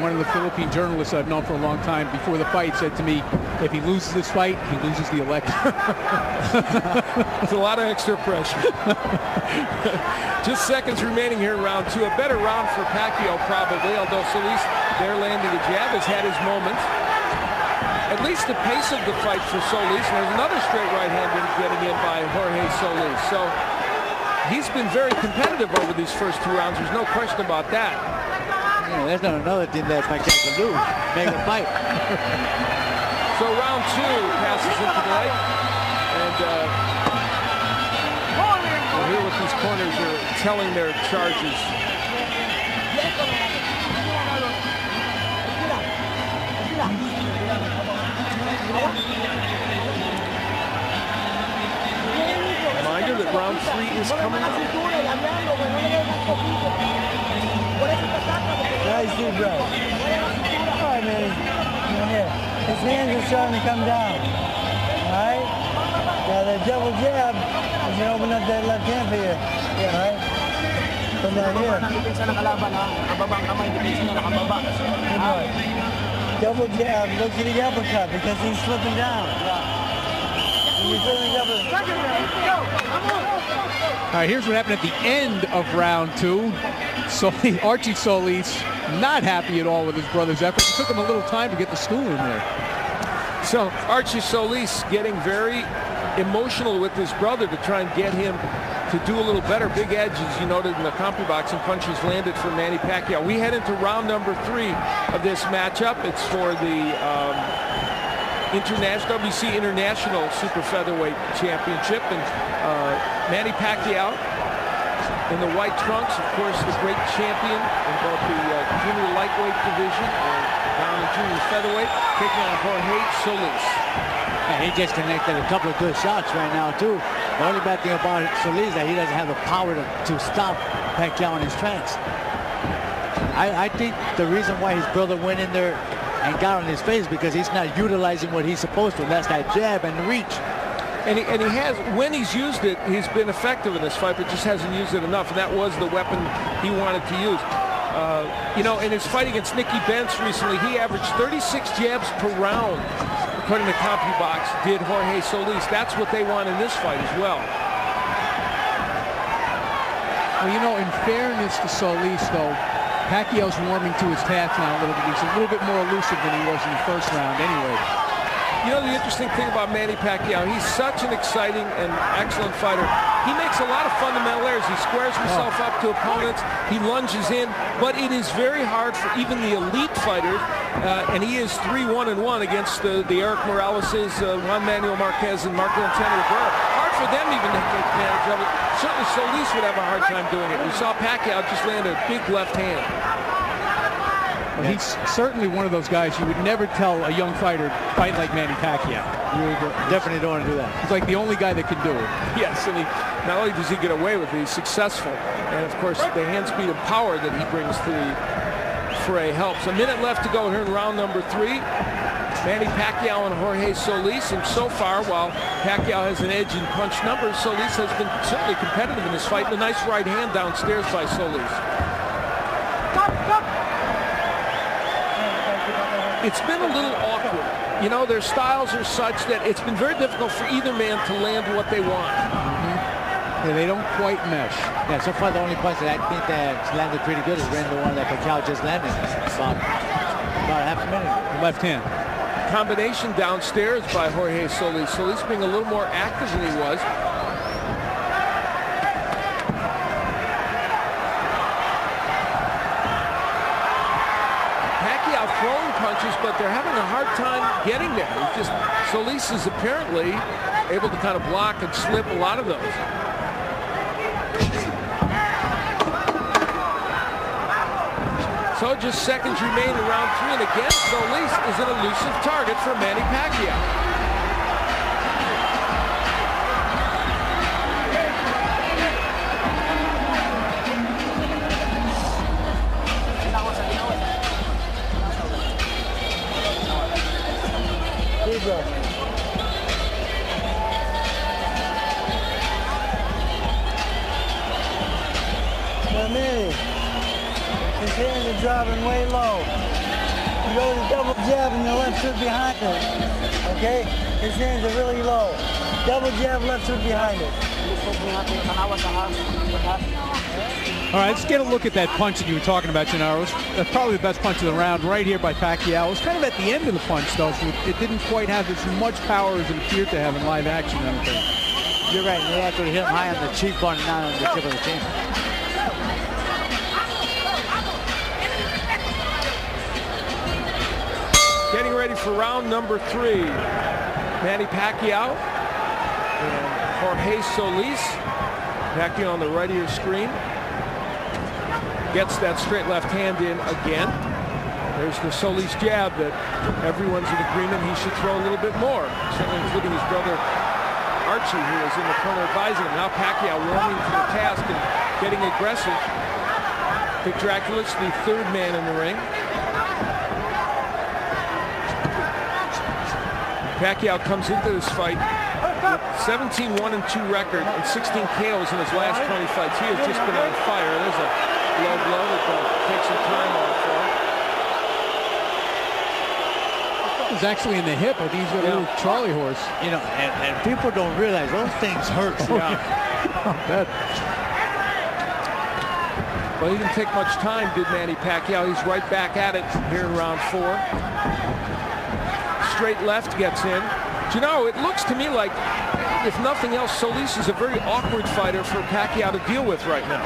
one of the Philippine journalists I've known for a long time, before the fight, said to me, if he loses this fight, he loses the election. It's a lot of extra pressure. Just seconds remaining here in round two. A better round for Pacquiao, probably, although Solis, there landing a jab, has had his moments. At least the pace of the fight for Solis. And there's another straight right hand getting in by Jorge Solis. So he's been very competitive over these first two rounds. There's no question about that. Yeah, there's not another thing that Pacquiao can lose. Make a fight. So round two passes into the night. And we'll hear what these corners are telling their charges. Reminder that round three is coming up. Nice dude, bro. All right, man. Here. His hands are starting to come down. All right? Now, that double jab is going to open up that left hand for you. Yeah, all right? Come down here. Good boy. Double jab. Look to the uppercut because he's slipping down. All right, here's what happened at the end of round two. Archie Solis not happy at all with his brother's effort. It took him a little time to get the stool in there. So Archie Solis getting very emotional with his brother to try and get him to do a little better. Big edge, as you noted in the CompuBoxing, punches landed for Manny Pacquiao. We head into round number three of this matchup. It's for the WC International Super Featherweight Championship, and Manny Pacquiao in the white trunks, of course, the great champion in both the junior lightweight division and down in junior featherweight, taking on Jorge Solis. And he just connected a couple of good shots right now, too. The only bad thing about Solis is that he doesn't have the power to stop Pacquiao in his tracks. I think the reason why his brother went in there and got on his face because he's not utilizing what he's supposed to, and that's that jab and the reach. And he has, when he's used it, he's been effective in this fight, but just hasn't used it enough, and that was the weapon he wanted to use. You know, in his fight against Nicky Benz recently, he averaged 36 jabs per round, according to CompuBox, did Jorge Solis. That's what they want in this fight as well. Well, you know, in fairness to Solis, though, Pacquiao's warming to his task now a little bit. He's a little bit more elusive than he was in the first round anyway. You know, the interesting thing about Manny Pacquiao, he's such an exciting and excellent fighter. He makes a lot of fundamental errors. He squares himself up to opponents. He lunges in. But it is very hard for even the elite fighters, and he is 3-1-1 against the Eric Moraleses, Juan Manuel Marquez, and Marco Antonio Rivera. Hard for them even to take advantage of it. Certainly Solis would have a hard time doing it. We saw Pacquiao just land a big left hand. Well, he's certainly one of those guys you would never tell a young fighter fight like Manny Pacquiao. You definitely don't want to do that. He's like the only guy that can do it. Yes, and not only does he get away with it, he's successful. And, of course, the hand speed and power that he brings to the fray helps. A minute left to go here in round number three. Manny Pacquiao and Jorge Solis. And so far, while Pacquiao has an edge in punch numbers, Solis has been certainly competitive in this fight. And a nice right hand downstairs by Solis. It's been a little awkward. You know, their styles are such that it's been very difficult for either man to land what they want. Yeah, they don't quite mesh. Yeah, so far the only punch that I think that's landed pretty good is the one that Pacquiao just landed. About half a minute. Left hand. Combination downstairs by Jorge Solis. Solis being a little more active than he was. Throwing punches, but they're having a hard time getting there. It's just Solis is apparently able to kind of block and slip a lot of those. So just seconds remain in round three, and again, Solis is an elusive target for Manny Pacquiao. Manny, his hands are dropping way low. He goes a double jab and the left hook behind it. Okay? His hands are really low. Double jab, left hook behind it. All right, let's get a look at that punch that you were talking about, Gennaro. That's probably the best punch of the round right here by Pacquiao. It was kind of at the end of the punch, though, so it didn't quite have as much power as it appeared to have in live action, I don't think. You're right. They actually hit him high on the cheekbone and not on the tip of the chin. Getting ready for round number 3. Manny Pacquiao and Jorge Solis. Pacquiao on the right of your screen. Gets that straight left hand in again. There's the Solis jab that everyone's in agreement he should throw a little bit more, certainly including his brother Archie, who is in the corner advising him. Now Pacquiao warming to the task and getting aggressive. Big Dracula's the third man in the ring. Pacquiao comes into this fight with 17-1-2 record and 16 KOs in his last 20 fights. He has just been on fire. There's a low blow that takes some time off for him. It was actually in the hip. I think he's got a little Charlie horse. You know, and people don't realize those things hurt. Well, he didn't take much time, did Manny Pacquiao. He's right back at it here in round 4. Straight left gets in. But you know, it looks to me like, if nothing else, Solis is a very awkward fighter for Pacquiao to deal with right now.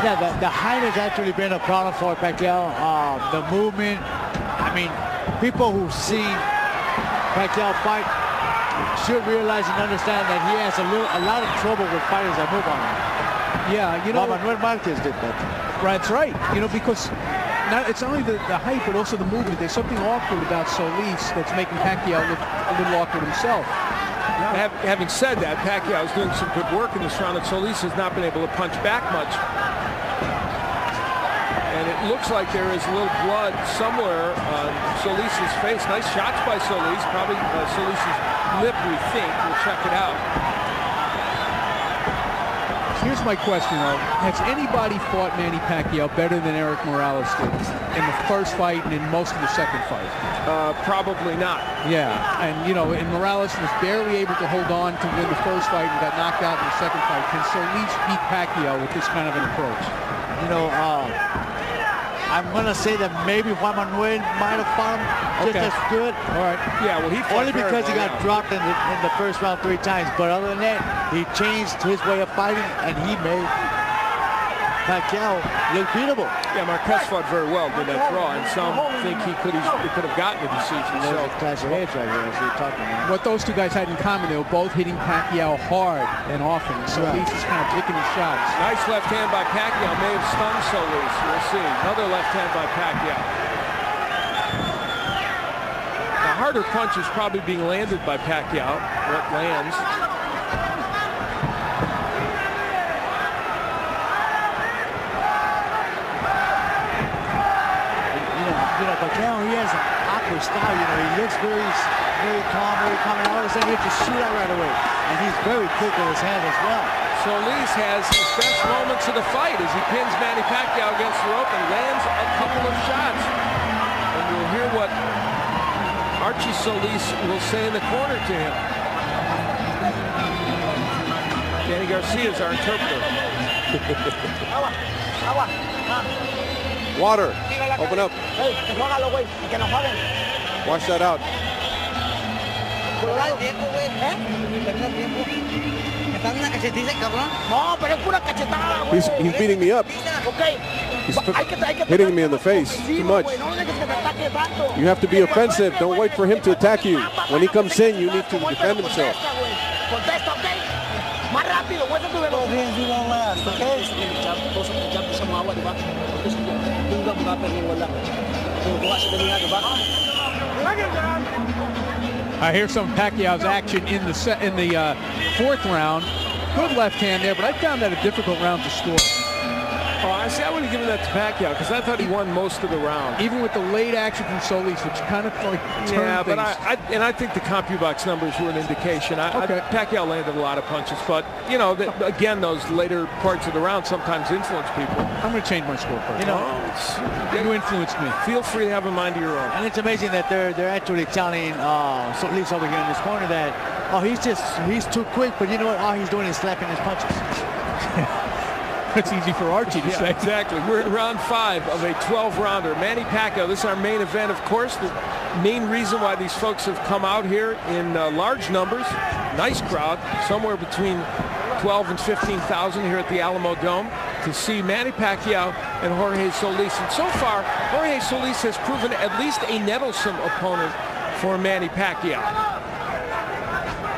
Yeah, the height has actually been a problem for Pacquiao. The movement. I mean, people who see Pacquiao fight should realize and understand that he has a lot of trouble with fighters that move on him. Yeah, you know, Manuel Marquez did that. That's right. You know, because it's not only the height, but also the movement. There's something awkward about Solis that's making Pacquiao look a little awkward himself. Having said that, Pacquiao is doing some good work in this round, and Solis has not been able to punch back much. And it looks like there is a little blood somewhere on Solis' face. Nice shots by Solis. Probably Solis' lip, we think. We'll check it out. Here's my question, though. Has anybody fought Manny Pacquiao better than Eric Morales did in the first fight and in most of the second fight? Probably not. Yeah, and you know, and Morales was barely able to hold on to win the first fight and got knocked out in the second fight. Can Solis beat Pacquiao with this kind of an approach? You know, I'm going to say that maybe Juan Manuel might have fought him just as good. All right. Yeah, well, he only because he got dropped in the first round 3 times. But other than that, he changed his way of fighting, and he made Pacquiao look beatable. Yeah, Marquez fought very well in that draw, and some think he could have gotten a decision. So clash of heads right here, as you're talking about. What those two guys had in common, they were both hitting Pacquiao hard and often. So Solis is kind of picking his shots. Nice left hand by Pacquiao, may have stunned Solis. We'll see. Another left hand by Pacquiao. The harder punch is probably being landed by Pacquiao. What lands? Pacquiao, he has an awkward style. You know, he looks very calm, and all of a sudden he hits a shootout right away. And he's very quick with his hand as well. Solis has his best moments of the fight as he pins Manny Pacquiao against the rope and lands a couple of shots. And we'll hear what Archie Solis will say in the corner to him. Danny Garcia is our interpreter. Water. Open up. Wash that out. He's beating me up. He's hitting me in the face too much. You have to be offensive. Don't wait for him to attack you. When he comes in, you need to defend himself. Both hands you don't last, okay? I hear some Pacquiao's action in the 4th round. Good left hand there, but I found that a difficult round to score. Oh, I see. I would have given that to Pacquiao because I thought he won most of the round. Even with the late action from Solis, which kind of like turned but things. I think the CompuBox numbers were an indication. Pacquiao landed a lot of punches, but you know, again, those later parts of the round sometimes influence people. I'm going to change my score first. You know, you influenced me. Feel free to have a mind of your own. And it's amazing that they're actually telling Solis over here in this corner that he's too quick, but you know what? All he's doing is slapping his punches. It's easy for Archie to say. Exactly. We're in round 5 of a 12-rounder. Manny Pacquiao, this is our main event, of course. The main reason why these folks have come out here in large numbers. Nice crowd, somewhere between 12 and 15,000 here at the Alamo Dome to see Manny Pacquiao and Jorge Solis. And so far, Jorge Solis has proven at least a nettlesome opponent for Manny Pacquiao.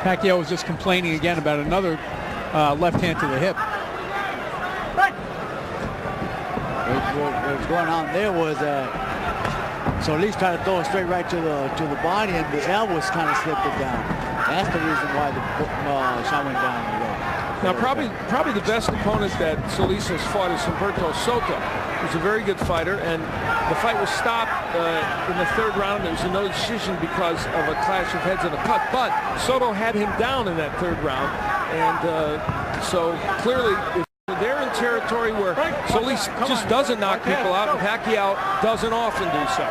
Pacquiao was just complaining again about another left hand to the hip. What was going on there was Solis tried to throw it straight right to the body, and the elbows kind of slipped it down. That's the reason why the shot went down the road. Now, probably the best opponent that Solis has fought is Humberto Soto. He's a very good fighter, and the fight was stopped in the 3rd round. There was a no decision because of a clash of heads and a cut, but Soto had him down in that 3rd round, and so clearly they're in territory where Solis just doesn't knock people out, and Pacquiao doesn't often do so.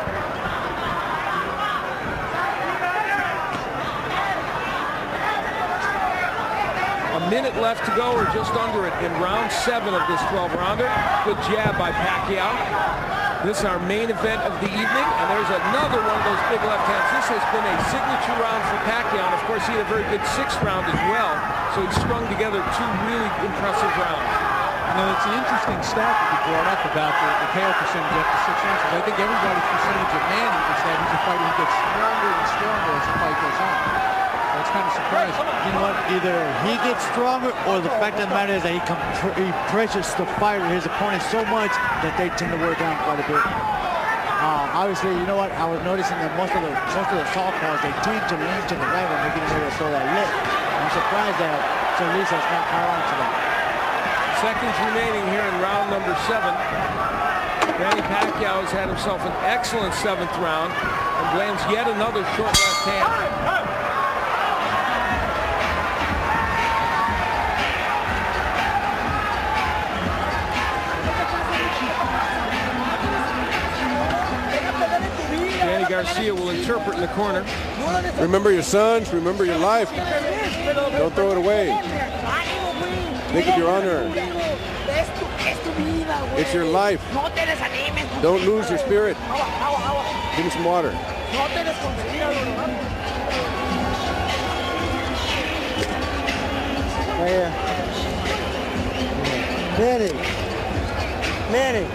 A minute left to go, or just under it, in round 7 of this 12-rounder. Good jab by Pacquiao. This is our main event of the evening, and there's another one of those big left hands. This has been a signature round for Pacquiao, and of course he had a very good 6th round as well, so he strung together 2 really impressive rounds. You know, it's an interesting stat that you brought up about the KO percentage after 6 rounds. I think everybody's percentage of Manny is that he's a fighter who gets stronger and stronger as the fight goes on. That's kind of surprising. You know what? Either he gets stronger, or the fact of the matter is that he pressures the fighter, his opponent, so much that they tend to wear down quite a bit. Obviously, you know what? I was noticing that most of the southpaws, they tend to lean to the right when they're getting ready to throw that lift. I'm surprised that Solis has not caught on to that. Seconds remaining here in round number 7. Manny Pacquiao has had himself an excellent 7th round and lands yet another short left hand. Danny Garcia will interpret in the corner. Remember your sons, remember your life. Don't throw it away. Think of your honor. It's your life. Don't lose your spirit. Give me some water. Manny.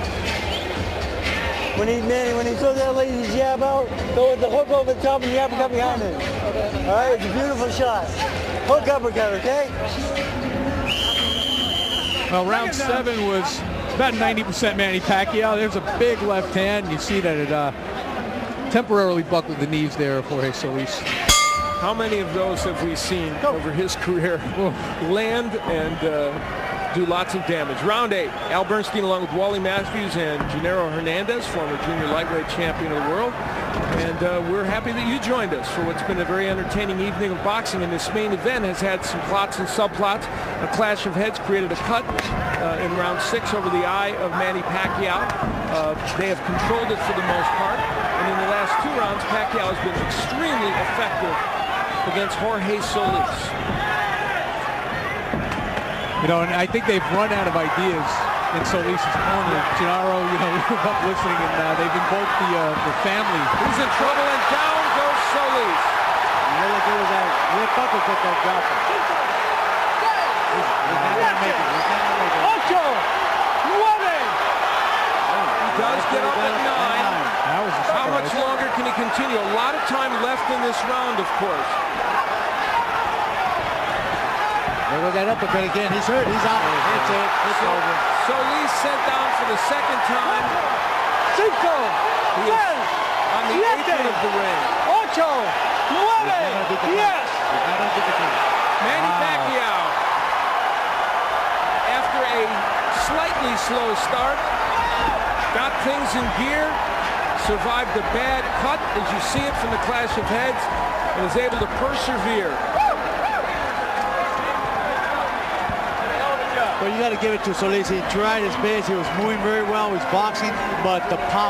When he throws that lazy jab out, throw the hook over the top and the uppercut behind it. All right, it's a beautiful shot. Hook uppercut, okay? Well, round 7 was about 90% Manny Pacquiao. There's a big left hand. You see that it temporarily buckled the knees there of Jorge Solis. How many of those have we seen over his career land and do lots of damage? Round 8, Al Bernstein along with Wally Matthews and Gennaro Hernandez, former junior lightweight champion of the world. And we're happy that you joined us for what's been a very entertaining evening of boxing. And this main event has had some plots and subplots. A clash of heads created a cut in round 6 over the eye of Manny Pacquiao. They have controlled it for the most part. And in the last 2 rounds, Pacquiao has been extremely effective against Jorge Solis. You know, and I think they've run out of ideas in Solis' corner. Gennaro, you know, we were up listening, and they've invoked the family. He's in trouble, and down goes Solis. And all they do is that rip up and put that drop. He's not going to make it. He's not going to make it. Ocho! 9! He does get up at 9. That was a How much surprise. longer can he continue? A lot of time left in this round, of course. There goes that uppercut again. He's hurt. He's out. It's it. It's over. Solis sent down for the 2nd time. Cinco! He is on the apron of the ring. Ocho! 9! Yes! Manny Pacquiao, after a slightly slow start. Got things in gear. Survived a bad cut, as you see it from the clash of heads, and is able to persevere. Well, you got to give it to Solis. He tried his best. He was moving very well. He was boxing, but the power.